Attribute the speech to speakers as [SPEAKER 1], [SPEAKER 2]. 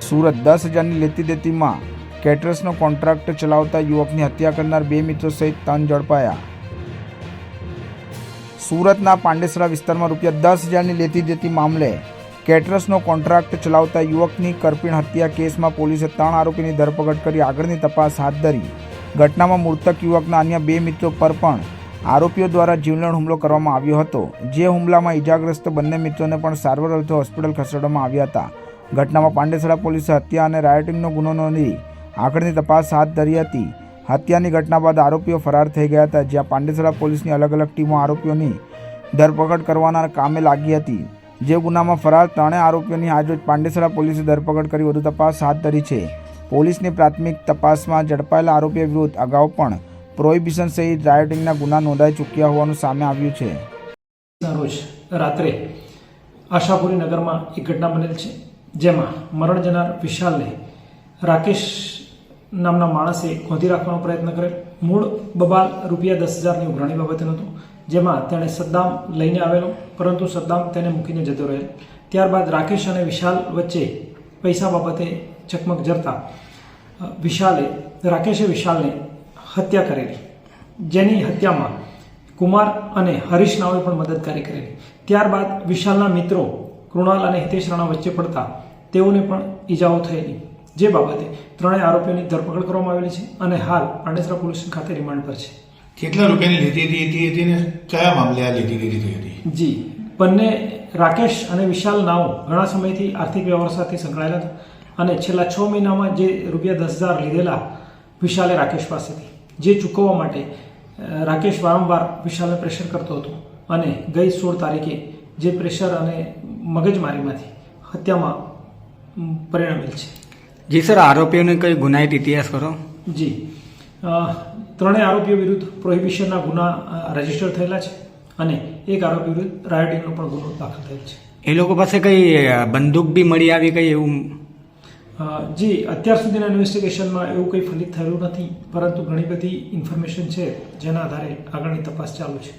[SPEAKER 1] સુરત 10,000ની લેતી દેતીમાં કેટરર્સનો કોન્ટ્રાક્ટ ચલાવતા યુવકની હત્યા કરનાર 2 મિત્રો સહિત 3 ઝડપાયા। સુરતના પાંડેસરા વિસ્તારમાં ₹10,000ની લેતી દેતી મામલે કેટરર્સનો કોન્ટ્રાક્ટ ચલાવતા યુવકની કરપીણ હત્યા કેસમાં પોલીસે 3 આરોપીની ધરપકડ કરી આગળની તપાસ હાથ ધરી। ઘટનામાં મૃતક યુવકના અન્ય 2 મિત્રો પર પણ આરોપીઓ દ્વારા જીવલેણ હુમલો કરવામાં આવ્યો હતો, જે હુમલામાં ઇજાગ્રસ્ત બંને મિત્રોને પણ સારવાર અર્થે હોસ્પિટલ ખસેડવામાં આવ્યા હતા। ઘટનામાં પાંડેસરા પોલીસે હત્યા અને રાયોટિંગનો ગુનો નોંધી આગળની તપાસ હાથ ધરી હતી। હત્યાની ઘટના બાદ આરોપીઓ ફરાર થઈ ગયા હતા, જ્યાં પાંડેસરા પોલીસની અલગ અલગ ટીમો આરોપીઓની ધરપકડ કરવાના કામે લાગી હતી। જે ગુનામાં ફરાર 3 આરોપીઓની આજરોજ પાંડેસરા પોલીસે ધરપકડ કરી વધુ તપાસ હાથ ધરી છે। પોલીસની પ્રાથમિક તપાસમાં ઝડપાયેલા આરોપીઓ વિરુદ્ધ અગાઉ પણ પ્રોહિબિશન સહિત રાયોટિંગના ગુના નોંધાઈ ચૂક્યા હોવાનું સામે આવ્યું છે।
[SPEAKER 2] રોજ રાત્રે આશાપુરી નગરમાં એક ઘટના બનેલ છે, જેમાં મરણ જનાર વિશાલને રાકેશ નામના માણસે ગોંધી રાખવાનો પ્રયત્ન કરેલ। મૂળ બબાલ ₹10,000ની ઉઘરાણી બાબતનું હતું, જેમાં તેણે સદ્દામ લઈને આવેલો, પરંતુ સદ્દામ તેને મૂકીને જતો રહેલ। ત્યારબાદ રાકેશ અને વિશાલ વચ્ચે પૈસા બાબતે ચકમક જરતા રાકેશે વિશાલને હત્યા કરેલી, જેની હત્યામાં કુમાર અને હરીશ નાઓએ પણ મદદગારી કરેલી। ત્યારબાદ વિશાલના મિત્રો કૃણાલ અને હિતેશ રાણા વચ્ચે પડતા તેઓને પણ ઈજાઓ થયેલી, જે બાબતે 3 આરોપીઓની ધરપકડ કરવામાં આવેલી છે અને હાલ પાંડેસરા પોલીસ ખાતે રિમાન્ડ પર છે।
[SPEAKER 3] કેટલા રૂપિયાની લેતી દેતી હતી ને કયા મામલે આ લેતી દેતી થઈ હતી?
[SPEAKER 2] જી, બંને રાકેશ અને વિશાલ નાઓ ઘણા સમયથી આર્થિક વ્યવહાર સાથે સંકળાયેલા હતા અને છેલ્લા 6 મહિનામાં જે ₹10,000 લીધેલા વિશાલે રાકેશ પાસેથી, જે ચૂકવવા માટે રાકેશ વારંવાર વિશાલને પ્રેશર કરતો હતો અને ગઈ 16 તારીખે જે પ્રેશર અને મગજમારીમાંથી હત્યામાં પરિણમેલ છે।
[SPEAKER 4] જી સર, આરોપીઓને કઈ ગુનાહિત ઇતિહાસ કરો?
[SPEAKER 2] જી, 3 આરોપીઓ વિરુદ્ધ પ્રોહિબિશનના ગુના રજીસ્ટર થયેલા છે અને એક આરોપી વિરુદ્ધ રાયોટિંગનો પણ ગુનો દાખલ થયેલ છે।
[SPEAKER 4] એ લોકો પાસે કઈ બંદૂક બી મળી આવી કઈ એવું?
[SPEAKER 2] જી, અત્યાર સુધીના ઇન્વેસ્ટિગેશનમાં એવું કંઈ ફલિત થયેલું નથી, પરંતુ ઘણી બધી ઇન્ફોર્મેશન છે, જેના આધારે આગળની તપાસ ચાલુ છે।